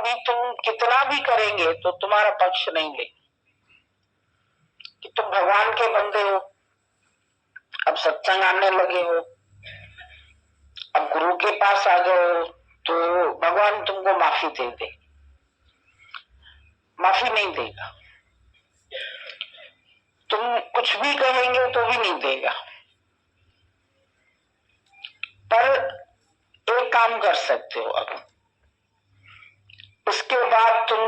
अभी तुम कितना भी करेंगे तो तुम्हारा पक्ष नहीं ले कि तुम भगवान के बंदे हो, अब सत्संग आने लगे हो, अब गुरु के पास आ गए हो, तो भगवान तुमको माफी दे दे। माफी नहीं देगा। तुम कुछ भी कहेंगे तो भी नहीं देगा। पर एक काम कर सकते हो, अब उसके बाद तुम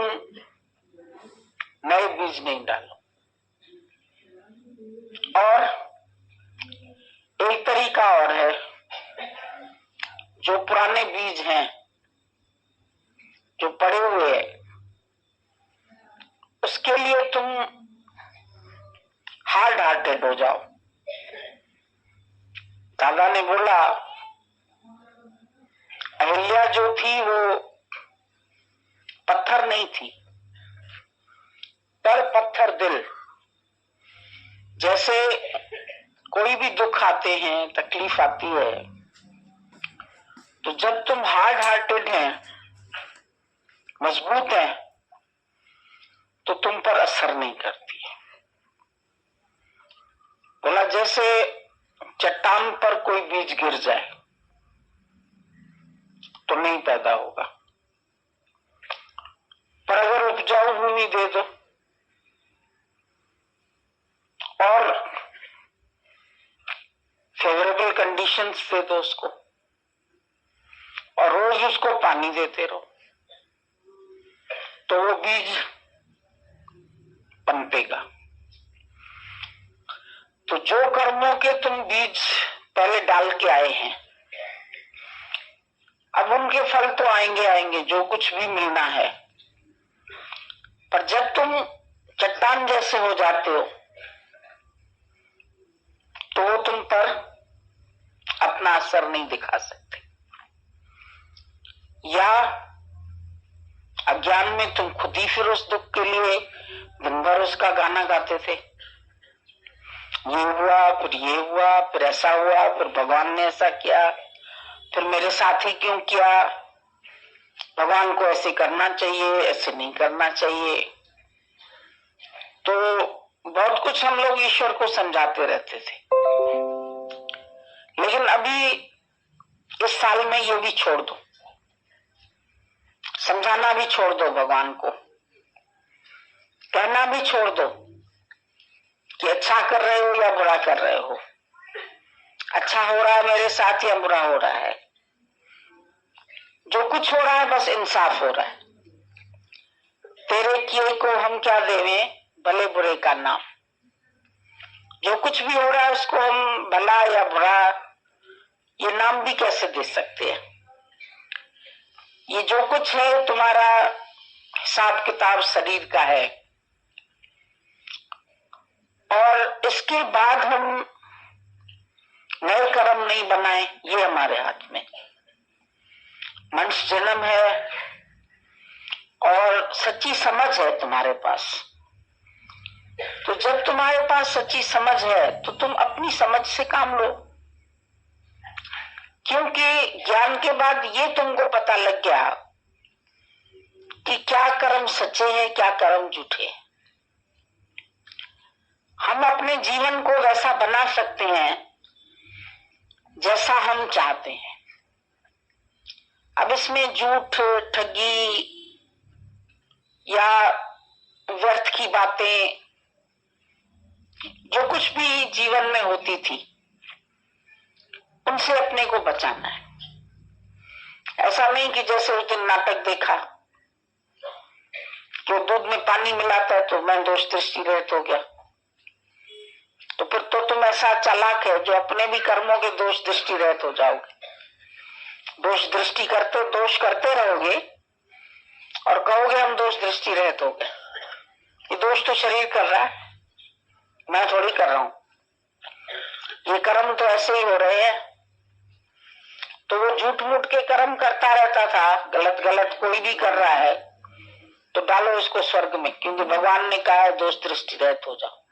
नए बीज नहीं डालो। और एक तरीका और है, जो पुराने बीज हैं जो पड़े हुए हैं, उसके लिए तुम हार्ड हार्टेड हो जाओ। दादा ने बोला अहिल्या जो थी वो पत्थर नहीं थी, पर पत्थर दिल। जैसे कोई भी दुख आते हैं, तकलीफ आती है, तो जब तुम हार्ड हार्टेड हैं, मजबूत हैं, तो तुम पर असर नहीं करती है। बोला जैसे चट्टान पर कोई बीज गिर जाए तो नहीं पैदा होगा, पर अगर उपजाऊ भूमि दे दो और फेवरेबल कंडीशंस दे दो उसको, और रोज उसको पानी देते रहो, तो वो बीज पनपेगा। तो जो कर्मों के तुम बीज पहले डाल के आए हैं, अब उनके फल तो आएंगे आएंगे, जो कुछ भी मिलना है। पर जब तुम चट्टान जैसे हो जाते हो, तो वो तुम पर अपना असर नहीं दिखा सकते। या अज्ञान में तुम खुद ही फिर उस दुख के लिए दिन भर उसका गाना गाते थे, ये हुआ, फिर ये हुआ, फिर ऐसा हुआ, फिर भगवान ने ऐसा किया, फिर मेरे साथ ही क्यों किया, भगवान को ऐसे करना चाहिए, ऐसे नहीं करना चाहिए। तो बहुत कुछ हम लोग ईश्वर को समझाते रहते थे। लेकिन अभी इस साल में ये भी छोड़ दो, समझाना भी छोड़ दो, भगवान को कहना भी छोड़ दो कि अच्छा कर रहे हो या बुरा कर रहे हो, अच्छा हो रहा है मेरे साथ या बुरा हो रहा है, जो कुछ हो रहा है बस इंसाफ हो रहा है। तेरे किए को हम क्या देवें, भले बुरे का नाम। जो कुछ भी हो रहा है उसको हम भला या बुरा ये नाम भी कैसे दे सकते हैं। ये जो कुछ है तुम्हारा हिसाब किताब शरीर का है, और इसके बाद हम नए कर्म नहीं बनाए, ये हमारे हाथ में। मनुष्य जन्म है और सच्ची समझ है तुम्हारे पास, तो जब तुम्हारे पास सच्ची समझ है तो तुम अपनी समझ से काम लो। क्योंकि ज्ञान के बाद ये तुमको पता लग गया कि क्या कर्म सच्चे हैं, क्या कर्म झूठे हैं। हम अपने जीवन को वैसा बना सकते हैं जैसा हम चाहते हैं। अब इसमें झूठ, ठगी या व्यर्थ की बातें, जो कुछ भी जीवन में होती थी, उनसे अपने को बचाना है। ऐसा नहीं कि जैसे उस दिन नाटक देखा कि दूध में पानी मिलाता है तो मैं दोष दृष्टि रहित हो गया, तो फिर तो तुम ऐसा चालाक है जो अपने भी कर्मों के दोष दृष्टि रहित हो जाओगे। दोष दृष्टि करते दोष करते रहोगे और कहोगे हम दोष दृष्टि रहित हो गए। ये दोष तो शरीर कर रहा है, मैं थोड़ी कर रहा हूं। ये कर्म तो ऐसे ही हो रहे हैं। तो वो झूठ मूठ के कर्म करता रहता था, गलत गलत कोई भी कर रहा है तो डालो इसको स्वर्ग में, क्योंकि भगवान ने कहा है दोष दृष्टि रहित हो जाओ।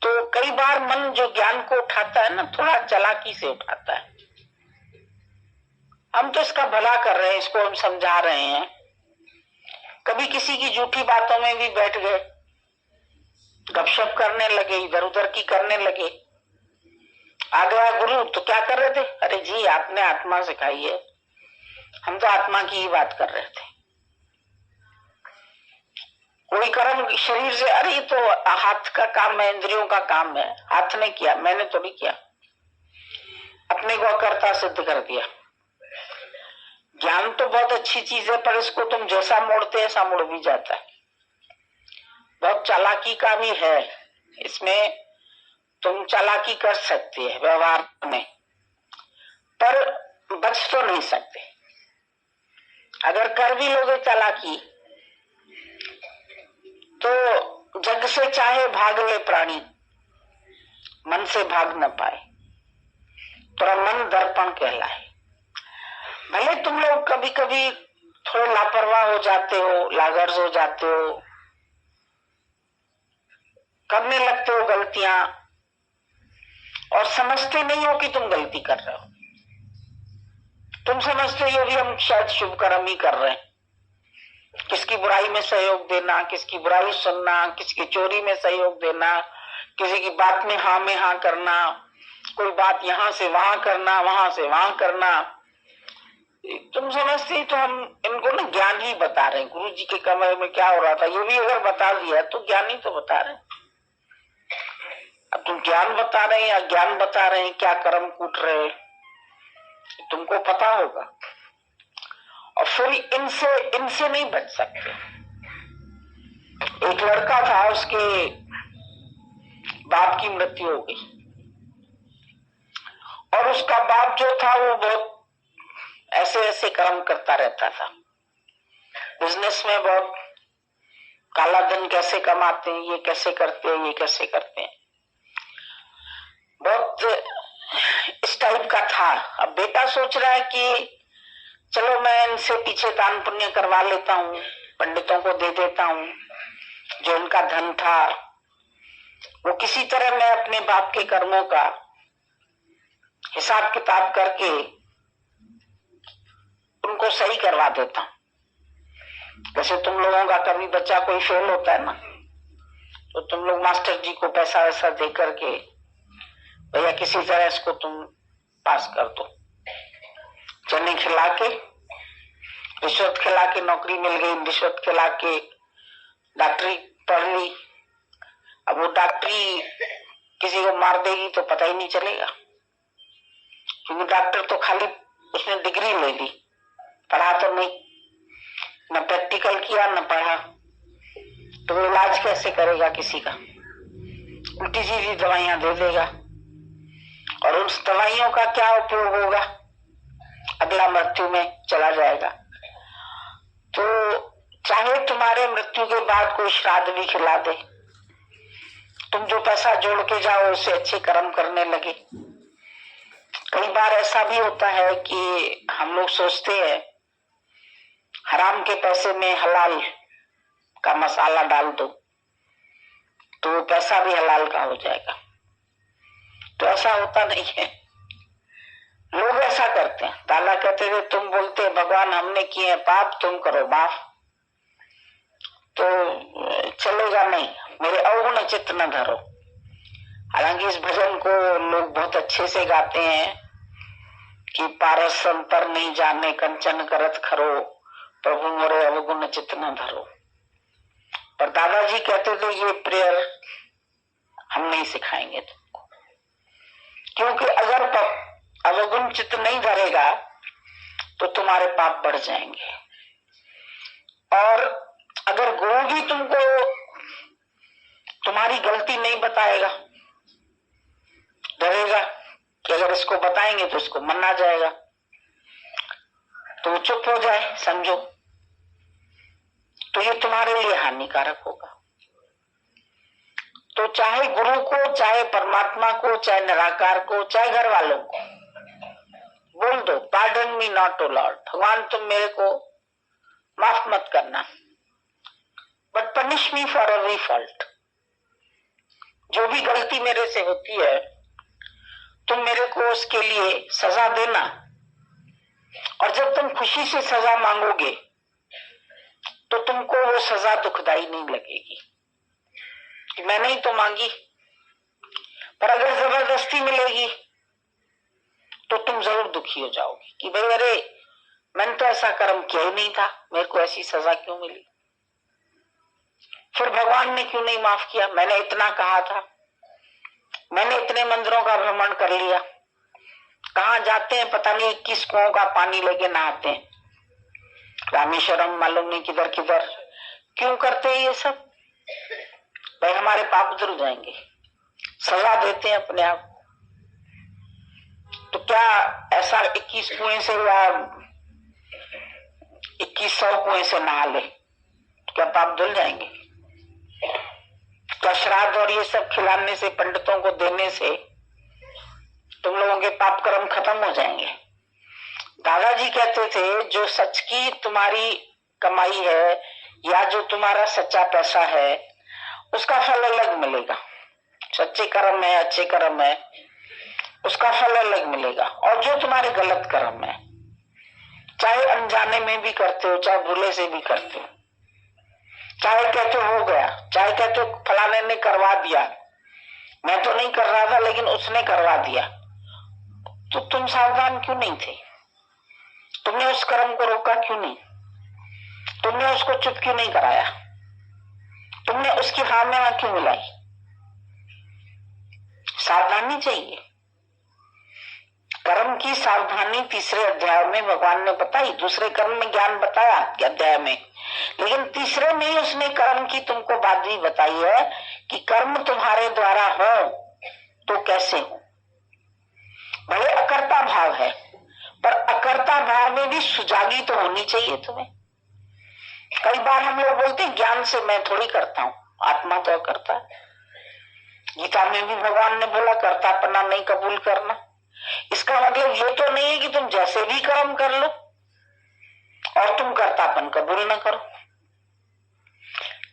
तो कई बार मन जो ज्ञान को उठाता है ना, थोड़ा चालाकी से उठाता है। हम तो इसका भला कर रहे हैं, इसको हम समझा रहे हैं। कभी किसी की झूठी बातों में भी बैठ गए, गपशप करने लगे, इधर उधर की करने लगे। आ गया गुरु तो क्या कर रहे थे? अरे जी आपने आत्मा सिखाई है, हम तो आत्मा की ही बात कर रहे थे। कोई कर्म शरीर से, अरे ये तो हाथ का काम है, इंद्रियों का काम है, हाथ ने किया, मैंने तो नहीं किया। अपने को अकर्ता सिद्ध कर दिया। ज्ञान तो बहुत अच्छी चीज है, पर इसको तुम जैसा मोड़ते हैं ऐसा मुड़ भी जाता है। बहुत चालाकी का भी है इसमें, तुम चालाकी कर सकते हैं व्यवहार में, पर बच तो नहीं सकते। अगर कर भी लोगे चालाकी तो जग से चाहे भाग ले प्राणी, मन से भाग न पाए, तो मन दर्पण कहलाए। भले तुम लोग कभी कभी थोड़े लापरवाह हो जाते हो, लागर्ज हो जाते हो, करने लगते हो गलतियां और समझते नहीं हो कि तुम गलती कर रहे हो। तुम समझते हो भी हम शायद शुभ कर्म ही कर रहे हैं। किसकी बुराई में सहयोग देना, किसकी बुराई सुनना, किसकी चोरी में सहयोग देना, किसी की बात में हाँ करना, कोई बात यहां से वहां करना, वहां से वहां करना। तुम समझते तो हम इनको ना ज्ञान ही बता रहे हैं। गुरु जी के कमरे में क्या हो रहा था ये भी अगर बता दिया तो ज्ञान ही तो बता रहे हैं। अब तुम ज्ञान बता रहे हैं या ज्ञान बता रहे हैं, क्या कर्म कूट रहे हैं तुमको पता होगा। और फिर इनसे नहीं बच सकते। एक लड़का था, उसके बाप की मृत्यु हो गई और उसका बाप जो था वो बहुत ऐसे ऐसे कर्म करता रहता था। बिजनेस में बहुत काला धन कैसे कमाते हैं, ये कैसे करते हैं, ये कैसे करते हैं, बहुत इस टाइप का था। अब बेटा सोच रहा है कि चलो मैं इनसे पीछे दान पुण्य करवा लेता हूँ, पंडितों को दे देता हूँ, जो उनका धन था वो किसी तरह मैं अपने बाप के कर्मों का हिसाब किताब करके उनको सही करवा देता हूं। जैसे तुम लोगों का कभी बच्चा कोई फेल होता है ना, तो तुम लोग मास्टर जी को पैसा वैसा दे करके भैया किसी तरह इसको तुम पास कर दो। चने खिला के, रिश्वत खिला के नौकरी मिल गई, रिश्वत खिला के डॉक्टरी पढ़ ली। अब वो डॉक्टरी किसी को मार देगी तो पता ही नहीं चलेगा, क्योंकि डॉक्टर तो खाली उसने डिग्री ले ली, पढ़ा तो नहीं, न प्रैक्टिकल किया न पढ़ा, तो वो इलाज कैसे करेगा किसी का? उल्टी सीधी दवाइयां दे देगा और उस दवाइयों का क्या उपयोग होगा? अगला मृत्यु में चला जाएगा। तो चाहे तुम्हारे मृत्यु के बाद कोई श्राद्ध भी खिला दे, तुम जो पैसा जोड़ के जाओ उससे अच्छे कर्म करने लगे। कई बार ऐसा भी होता है कि हम लोग सोचते हैं हराम के पैसे में हलाल का मसाला डाल दो तो पैसा भी हलाल का हो जाएगा, तो ऐसा होता नहीं है। लोग ऐसा करते हैं। दादा कहते थे तुम बोलते भगवान हमने किए हैं पाप, तुम करो माफ, तो चलेगा नहीं, मेरे अवगुण चित्त न धरो। हालांकि इस भजन को लोग बहुत अच्छे से गाते हैं कि पारस संतर नहीं जाने कंचन करत खरो, प्रभु मोरे अवगुण चित्त न धरो। पर दादाजी कहते थे ये प्रेयर हम नहीं सिखाएंगे तुमको, क्योंकि अगर अवगुण चित्त नहीं धरेगा तो तुम्हारे पाप बढ़ जाएंगे। और अगर गुरु भी तुमको तुम्हारी गलती नहीं बताएगा, डरेगा कि अगर इसको बताएंगे तो इसको मन आ जाएगा, तो चुप हो जाए समझो, तो ये तुम्हारे लिए हानिकारक होगा। तो चाहे गुरु को, चाहे परमात्मा को, चाहे निराकार को, चाहे घर वालों को बोल दो, pardon me not O Lord, भगवान तुम मेरे को माफ मत करना, but punish me for every fault. जो भी गलती मेरे से होती है तुम मेरे को उसके लिए सजा देना, और जब तुम खुशी से सजा मांगोगे तो तुमको वो सजा दुखदाई नहीं लगेगी कि मैंने ही तो मांगी। पर अगर जबरदस्ती मिलेगी तो तुम जरूर दुखी हो जाओगे कि भाई अरे मैंने तो ऐसा कर्म किया ही नहीं था, मेरे को ऐसी सजा क्यों मिली, फिर भगवान ने क्यों नहीं माफ किया, मैंने इतना कहा था, मैंने इतने मंदिरों का भ्रमण कर लिया, कहाँ जाते हैं पता नहीं 21 कुओं का पानी लेके नहाते हैं, रामेश्वरम मालूम नहीं किधर किधर, क्यों करते हैं ये सब? भाई हमारे पाप दूर जाएंगे, सजा देते हैं अपने आप। तो क्या ऐसा 21 कुएं से या 2100 कुएं से नहा ले तो क्या पाप धुल जाएंगे? क्या श्राद्ध और ये सब खिलाने से, पंडितों को देने से तुम लोगों के पाप कर्म खत्म हो जाएंगे? दादाजी कहते थे जो सच की तुम्हारी कमाई है या जो तुम्हारा सच्चा पैसा है उसका फल अलग मिलेगा, सच्चे कर्म है, अच्छे कर्म है, उसका फल अलग मिलेगा। और जो तुम्हारे गलत कर्म है, चाहे अनजाने में भी करते हो, चाहे भूले से भी करते हो, चाहे कहते हो गया, चाहे कहते हो फलाने ने करवा दिया, मैं तो नहीं कर रहा था लेकिन उसने करवा दिया, तो तुम सावधान क्यों नहीं थे? तुमने उस कर्म को रोका क्यों नहीं? तुमने उसको चुप क्यों नहीं कराया? तुमने उसकी हाँ में हाँ क्यों मिलाई? सावधानी चाहिए। कर्म की सावधानी तीसरे अध्याय में भगवान ने बताई, दूसरे कर्म में ज्ञान बताया अध्याय में, लेकिन तीसरे में ही उसने कर्म की तुमको बात भी बताई है कि कर्म तुम्हारे द्वारा हो तो कैसे हो। भले अकर्ता भाव है पर अकर्ता भाव में भी सुजागी तो होनी चाहिए तुम्हें। कई बार हम लोग बोलते हैं ज्ञान से मैं थोड़ी करता हूं, आत्मा तो करता है। गीता में भी भगवान ने बोला कर्तापना नहीं कबूल करना। इसका मतलब ये तो नहीं है कि तुम जैसे भी कर्म कर लो और तुम कर्तापन कबूल न करो।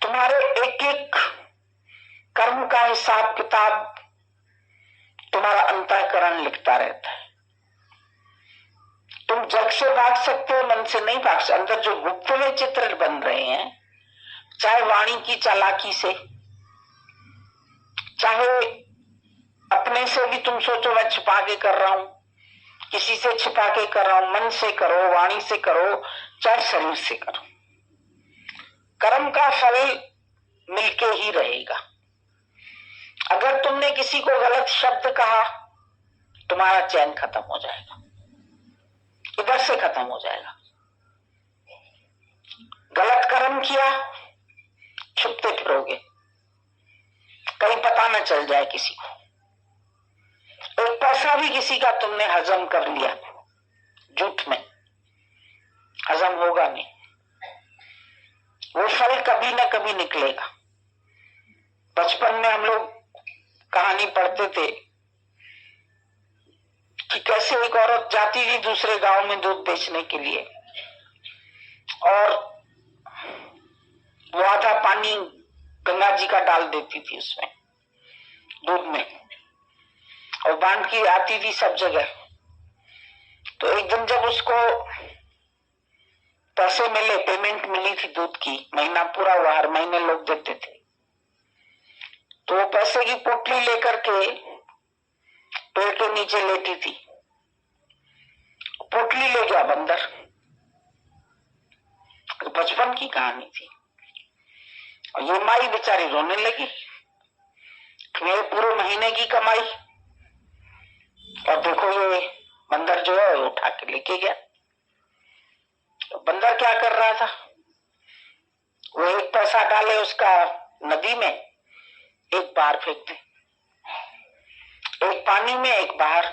तुम्हारे एक एक कर्म का हिसाब किताब तुम्हारा अंतःकरण लिखता रहता है। तुम जग से भाग सकते हो, मन से नहीं भाग सकते। अंदर जो गुप्त में चित्र बन रहे हैं, चाहे वाणी की चालाकी से, चाहे अपने से भी तुम सोचो मैं छिपा के कर रहा हूं, किसी से छिपा के कर रहा हूं, मन से करो, वाणी से करो, चाहे शरीर से करो, कर्म का फल मिलके ही रहेगा। अगर तुमने किसी को गलत शब्द कहा, तुम्हारा चैन खत्म हो जाएगा, इधर से खत्म हो जाएगा। गलत कर्म किया, छुपते फिरोगे, कहीं पता न चल जाए किसी को। एक पैसा भी किसी का तुमने हजम कर लिया झूठ में, हजम होगा नहीं, वो फल कभी न कभी निकलेगा। बचपन में हम लोग कहानी पढ़ते थे कि कैसे एक औरत जाती थी दूसरे गांव में दूध बेचने के लिए, और वो आधा पानी गंगा जी का डाल देती थी उसमें दूध में, और बांध की आती थी सब जगह। तो एक दिन जब उसको पैसे मिले, पेमेंट मिली थी दूध की, महीना पूरा हुआ, हर महीने लोग देते थे, तो वो पैसे की पोटली लेकर के पेड़ के नीचे लेटी थी, पोटली ले गया बंदर। बचपन की कहानी थी। और ये माई बेचारी रोने लगी, मेरे पूरे महीने की कमाई, और देखो ये बंदर जो है उठा के लेके गया। तो बंदर क्या कर रहा था, वो एक पैसा डाले उसका नदी में, एक बाहर फेंक दे, एक पानी में एक बाहर।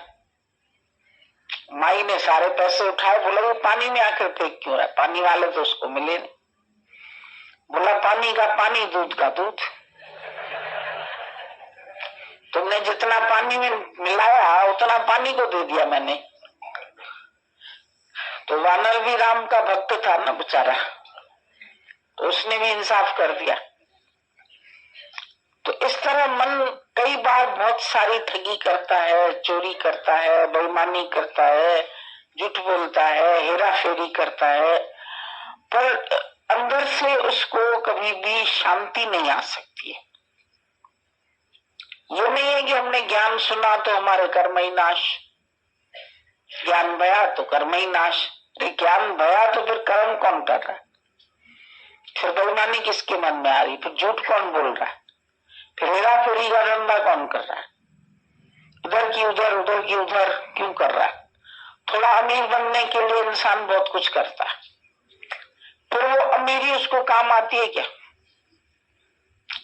माई ने सारे पैसे उठाए, बोला वो पानी में आकर फेंक क्यों रहा है, पानी वाले तो उसको मिले नहीं। बोला पानी का पानी, दूध का दूध, तुमने जितना पानी में मिलाया उतना पानी को दे दिया मैंने। तो वानर भी राम का भक्त था ना बेचारा, तो उसने भी इंसाफ कर दिया। तो इस तरह मन कई बार बहुत सारी ठगी करता है, चोरी करता है, बेईमानी करता है, झूठ बोलता है, हेरा फेरी करता है, पर अंदर से उसको कभी भी शांति नहीं आ सकती है। ये नहीं है कि हमने ज्ञान सुना तो हमारे कर्म ही नाश, ज्ञान भया तो कर्म ही नाश। अरे ज्ञान भया तो फिर कर्म कौन कर रहा है? फिर बेईमानी किसके मन में आ रही? फिर झूठ कौन बोल रहा है? फिर हेरा फेरी का धंधा कौन कर रहा है? उधर की उधर, उधर की उधर क्यों कर रहा है? थोड़ा अमीर बनने के लिए इंसान बहुत कुछ करता है, फिर वो अमीरी उसको काम आती है क्या?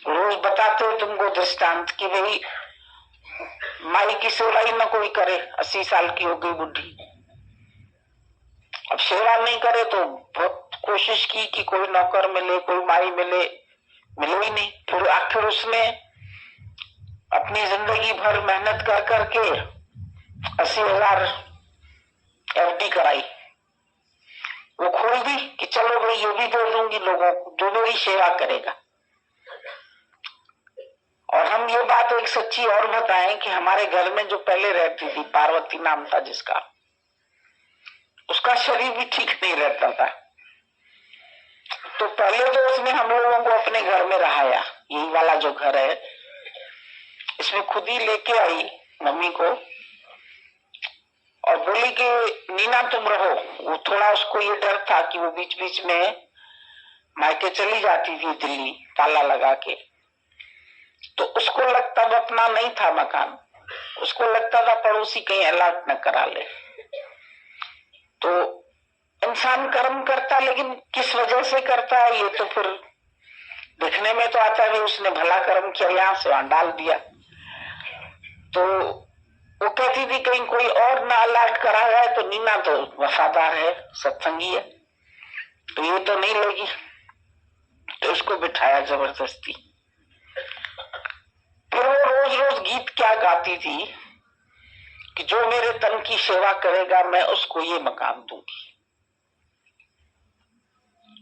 रोज बताते हो तुमको दृष्टांत कि भाई माई की सेवा ही न कोई करे, 80 साल की हो गई बुढ़ी, अब सेवा नहीं करे तो बहुत कोशिश की कि कोई नौकर मिले, कोई माई मिले, मिले ही नहीं। फिर आखिर उसने अपनी जिंदगी भर मेहनत कर करके 80,000 एफडी कराई, वो खोल दी कि चलो भाई ये भी दे दूंगी लोगों को जो मेरी सेवा करेगा। और हम ये बात एक सच्ची और बताएं कि हमारे घर में जो पहले रहती थी, पार्वती नाम था जिसका, उसका शरीर भी ठीक नहीं रहता था। तो पहले तो उसने हम लोगों को अपने घर में रहाया, यही वाला जो घर है इसमें खुद ही लेके आई मम्मी को और बोली कि नीना तुम रहो। वो थोड़ा उसको ये डर था कि वो बीच बीच में मायके चली जाती थी दिल्ली ताला लगा के, तो उसको लगता था अपना नहीं था मकान, उसको लगता था पड़ोसी कहीं अलर्ट न करा ले। तो इंसान कर्म करता, लेकिन किस वजह से करता है ये तो फिर दिखने में तो आता है उसने भला कर्म किया, यहां से वहां डाल दिया। तो वो कहती थी कहीं कोई और ना अलर्ट करा है, तो नीना तो वफादार है, सत्संगी है, तो ये तो नहीं लेगी, तो उसको बिठाया जबरदस्ती। फिर वो रोज रोज गीत क्या गाती थी कि जो मेरे तन की सेवा करेगा मैं उसको ये मकान दूंगी।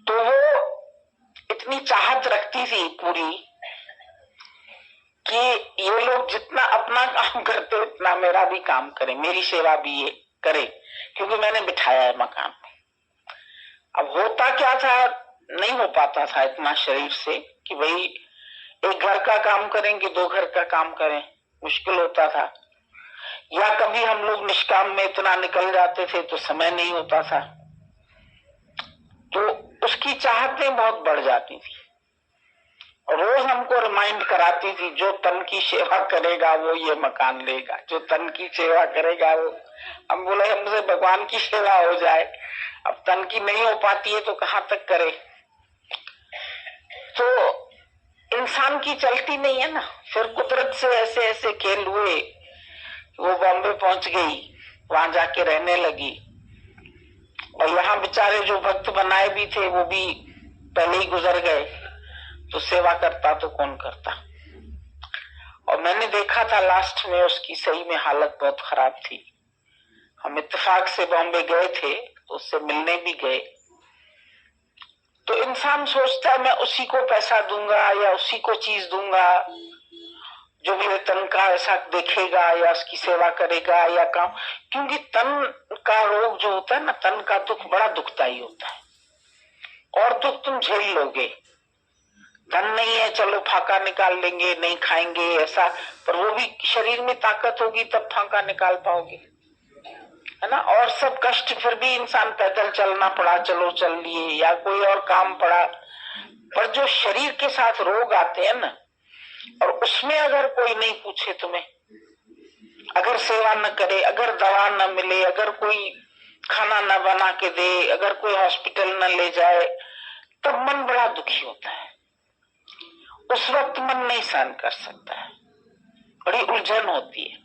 तो वो इतनी चाहत रखती थी पूरी कि ये लोग जितना अपना काम करते उतना मेरा भी काम करे, मेरी सेवा भी ये करे, क्योंकि मैंने बिठाया है मकान में। अब होता क्या था, नहीं हो पाता था इतना शरीर से कि भाई एक घर का काम करें कि 2 घर का काम करें, मुश्किल होता था। या कभी हम लोग निष्काम में इतना निकल जाते थे तो समय नहीं होता था, तो उसकी चाहतें बहुत बढ़ जाती थी। रोज हमको रिमाइंड कराती थी जो तन की सेवा करेगा वो ये मकान लेगा, जो तन की सेवा करेगा वो। हम बोले हमसे भगवान की सेवा हो जाए, अब तन की नहीं हो पाती है तो कहां तक करे। तो इंसान की चलती नहीं है ना। फिर कुदरत से ऐसे ऐसे खेल हुए, वो बॉम्बे पहुंच गई, वहां जाके रहने लगी, और यहाँ बेचारे जो भक्त बनाए भी थे वो भी पहले ही गुजर गए, तो सेवा करता तो कौन करता। और मैंने देखा था लास्ट में उसकी सही में हालत बहुत खराब थी। हम इत्तेफाक से बॉम्बे गए थे तो उससे मिलने भी गए। तो इंसान सोचता है मैं उसी को पैसा दूंगा या उसी को चीज दूंगा जो मेरे तन का ऐसा देखेगा या उसकी सेवा करेगा या काम, क्योंकि तन का रोग जो होता है ना, तन का दुख बड़ा दुखदाई होता है, और दुख तुम झेल लोगे। धन नहीं है चलो फाका निकाल लेंगे, नहीं खाएंगे ऐसा, पर वो भी शरीर में ताकत होगी तब फाका निकाल पाओगे, है ना। और सब कष्ट फिर भी इंसान पैदल चलना पड़ा, चलो चल लिए, या कोई और काम पड़ा, पर जो शरीर के साथ रोग आते हैं ना, और उसमें अगर कोई नहीं पूछे तुम्हें, अगर सेवा न करे, अगर दवा न मिले, अगर कोई खाना न बना के दे, अगर कोई हॉस्पिटल न ले जाए, तब मन बड़ा दुखी होता है। उस वक्त मन नहीं सहन कर सकता है, बड़ी उलझन होती है।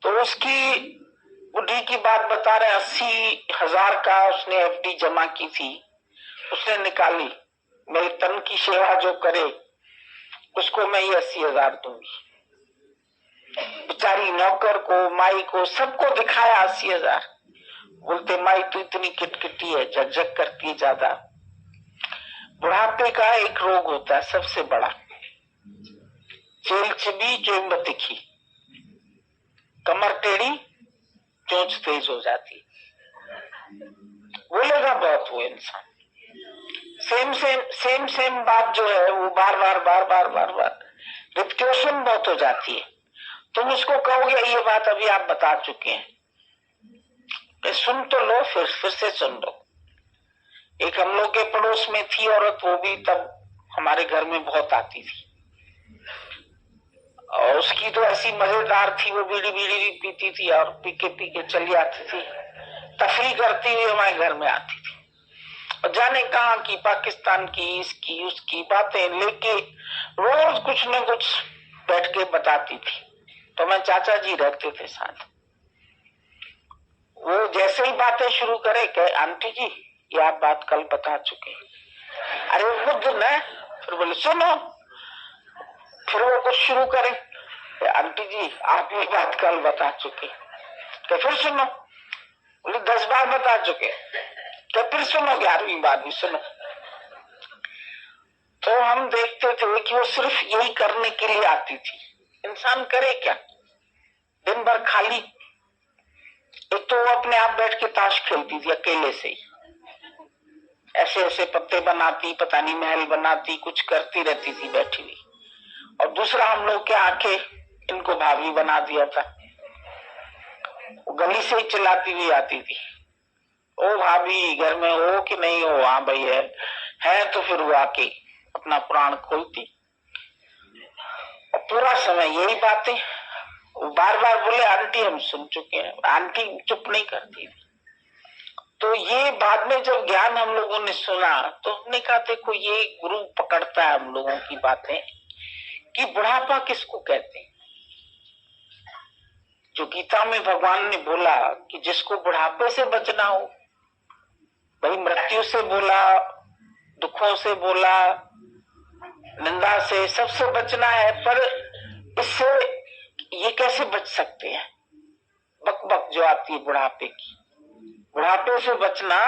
तो उसकी बुढ़ी की बात बता रहे, 80,000 का उसने एफडी जमा की थी, उसने निकाली, मेरे तन की सेवा जो करे उसको मैं ये 80,000 दूंगी। बेचारी नौकर को, माई को, सबको दिखाया 80,000। बोलते माई तू इतनी किटकिटी है, झकझक करती है ज्यादा। बुढ़ापे का एक रोग होता है सबसे बड़ा, चेलचबी चोइंब तिखी, कमर टेढ़ी, चोंच तेज हो जाती। बोलेगा बहुत वो इंसान, सेम बात जो है वो बार बार रिपीटेशन बहुत हो जाती है। तुम उसको कहोगे ये बात अभी आप बता चुके हैं, सुन तो लो, फिर से सुन लो। एक हम लोग के पड़ोस में थी औरत, वो भी तब हमारे घर में बहुत आती थी, और उसकी तो ऐसी मजेदार थी, वो बीड़ी भी पीती थी और पी के चली आती थी, तफरी करती हुई हमारे घर में आती थी, और जाने कहाँ की पाकिस्तान की इसकी उसकी बातें लेके रोज कुछ न कुछ बैठ के बताती थी। तो मैं चाचा जी रहते थे साथ, वो जैसे ही बातें शुरू करे कहे आंटी जी ये आप बात कल बता चुके। अरे बुद्ध न, फिर बोले सुनो, फिर वो कुछ शुरू करे, आंटी जी आप ये बात कल बता चुके। तो फिर सुनो, बोले 10 बार बता चुके। तो फिर सुनो 11वीं बार भी सुनो। तो हम देखते थे कि वो सिर्फ यही करने के लिए आती थी। इंसान करे क्या, दिन भर खाली। एक तो वो अपने आप बैठ के ताश खेलती थी अकेले से ही, ऐसे ऐसे पत्ते बनाती, पता नहीं महल बनाती, कुछ करती रहती थी बैठी हुई। और दूसरा हम लोग के आके इनको भाभी बना दिया था, वो गली से ही चिल्लाती हुई आती थी, ओ भाभी घर में हो कि नहीं हो? हाँ भाई है तो फिर वो आके अपना प्राण खोलती, और पूरा समय यही बातें। बार बार बोले आंटी हम सुन चुके हैं, आंटी चुप नहीं करती थी। तो ये बाद में जब ज्ञान हम लोगों ने सुना तो हमने कहा देखो ये गुरु पकड़ता है हम लोगों की बातें कि बुढ़ापा किसको कहते हैं। जो गीता में भगवान ने बोला कि जिसको बुढ़ापे से बचना हो, भाई मृत्यु से बोला, दुखों से बोला, निंदा से, सबसे बचना है, पर इससे ये कैसे बच सकते हैं? बक बक जो आती है बुढ़ापे की, बुढ़ापे से बचना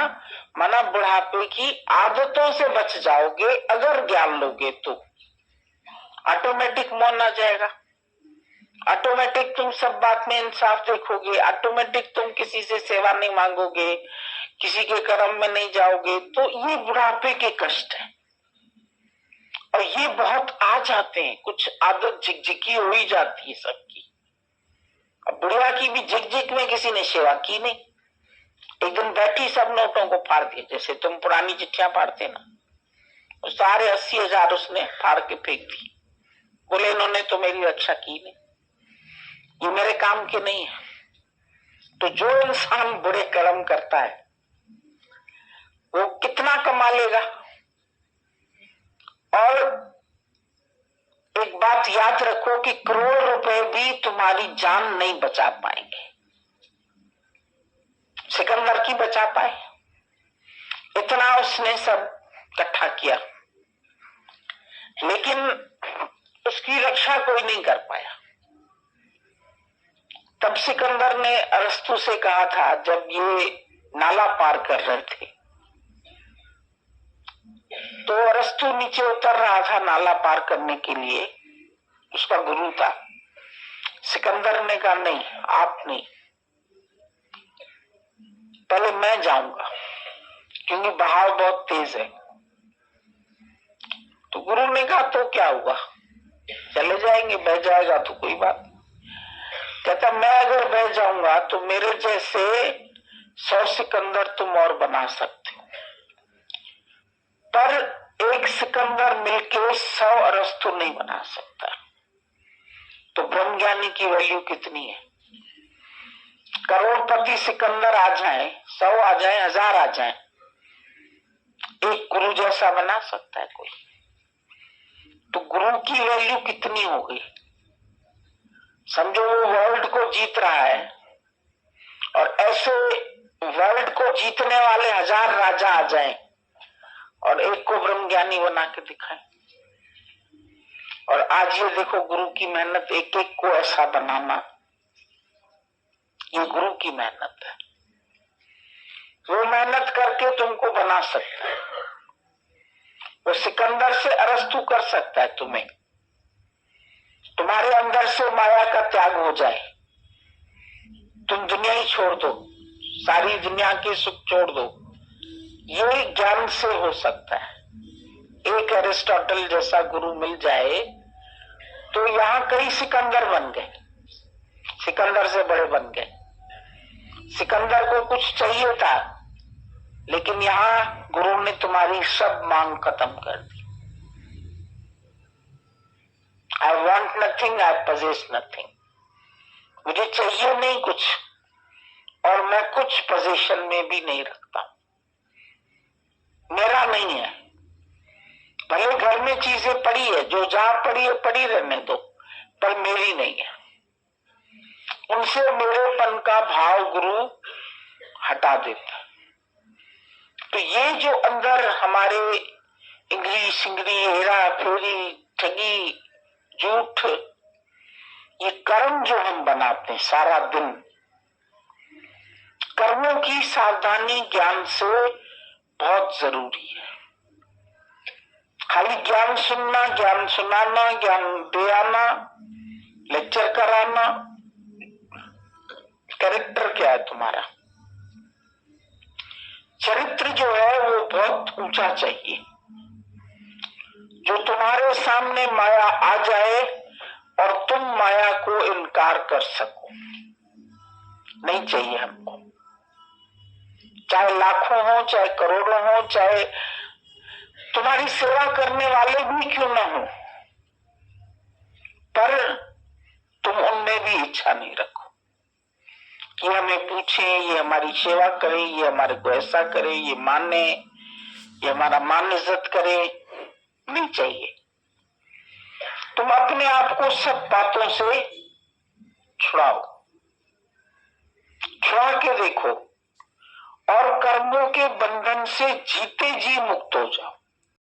माना बुढ़ापे की आदतों से बच जाओगे अगर ज्ञान लोगे तो ऑटोमेटिक मौन आ जाएगा, ऑटोमेटिक तुम सब बात में इंसाफ देखोगे, ऑटोमेटिक तुम किसी से सेवा नहीं मांगोगे, किसी के कर्म में नहीं जाओगे। तो ये बुढ़ापे के कष्ट है, और ये बहुत आ जाते हैं, कुछ आदत झिकझिकी हो ही जाती है सबकी। अब बुढ़िया की भी झिकझिक में किसी ने सेवा की नहीं, एक दिन बैठी सब नोटों को फाड़ दिए, जैसे तुम पुरानी चिट्ठियां फाड़ते ना, वो सारे 80,000 उसने फाड़ के फेंक दी। बोले इन्होंने तो मेरी रक्षा की नहीं, ये मेरे काम के नहीं है। तो जो इंसान बुरे कर्म करता है वो कितना कमा लेगा। और एक बात याद रखो कि करोड़ रुपए भी तुम्हारी जान नहीं बचा पाएंगे। सिकंदर की बचा पाए, इतना उसने सब इकट्ठा किया, लेकिन उसकी रक्षा कोई नहीं कर पाया। तब सिकंदर ने अरस्तु से कहा था, जब ये नाला पार कर रहे थे तो अरस्तु नीचे उतर रहा था नाला पार करने के लिए, उसका गुरु था। सिकंदर ने कहा नहीं आप नहीं, पहले मैं जाऊंगा क्योंकि बहाव बहुत तेज है। तो गुरु ने कहा तो क्या हुआ, चले जाएंगे, बह जाएगा तो कोई बात। कहता मैं अगर बह जाऊंगा तो मेरे जैसे 100 सिकंदर तुम और बना सकते हो, पर एक सिकंदर मिलके 100 अरस्तु नहीं बना सकता। तो ब्रह्मज्ञानी की वैल्यू कितनी है? करोड़पति सिकंदर आ जाए, 100 आ जाए, 1000 आ जाए, एक गुरु जैसा बना सकता है कोई? तो गुरु की वैल्यू कितनी हो गई? समझो वो वर्ल्ड को जीत रहा है, और ऐसे वर्ल्ड को जीतने वाले 1000 राजा आ जाएं और एक को ब्रह्मज्ञानी बना के दिखाए। और आज ये देखो गुरु की मेहनत, एक एक को ऐसा बनाना, ये गुरु की मेहनत है। वो मेहनत करके तुमको बना सकता है, वो सिकंदर से अरस्तु कर सकता है तुम्हें। तुम्हारे अंदर से माया का त्याग हो जाए, तुम दुनिया ही छोड़ दो, सारी दुनिया के सुख छोड़ दो, ये ज्ञान से हो सकता है। एक एरिस्टोटल जैसा गुरु मिल जाए तो यहाँ कई सिकंदर बन गए, सिकंदर से बड़े बन गए। सिकंदर को कुछ चाहिए था, लेकिन यहाँ गुरु ने तुम्हारी सब मांग खत्म कर दी। I want nothing, I possess nothing. मुझे चाहिए नहीं कुछ, और मैं कुछ पोजीशन में भी नहीं रखता, मेरा नहीं है। भले घर में चीजें पड़ी है, जो जहां पड़ी है पड़ी रहने दो, पर मेरी नहीं है। उनसे मेरेपन का भाव गुरु हटा देता। तो ये जो अंदर हमारे इंगली सिंगली हेरा फेरी ठगी झूठ, ये कर्म जो हम बनाते हैं सारा दिन, कर्मों की सावधानी ज्ञान से बहुत जरूरी है। खाली ज्ञान सुनना, ज्ञान सुनाना, ज्ञान दे आना, लेक्चर कराना, कैरेक्टर क्या है तुम्हारा? चरित्र जो है वो बहुत ऊंचा चाहिए। जो तुम्हारे सामने माया आ जाए और तुम माया को इनकार कर सको, नहीं चाहिए हमको। चाहे लाखों हो, चाहे करोड़ों हो, चाहे तुम्हारी सेवा करने वाले भी क्यों ना हो, पर तुम उनमें भी इच्छा नहीं रखो कि हमें पूछे, ये हमारी सेवा करे, ये हमारे को ऐसा करे, ये माने, ये हमारा मान इज्जत करे, नहीं चाहिए। तुम अपने आप को सब बातों से छुड़ाओ, छुड़ा के देखो और कर्मों के बंधन से जीते जी मुक्त हो जाओ।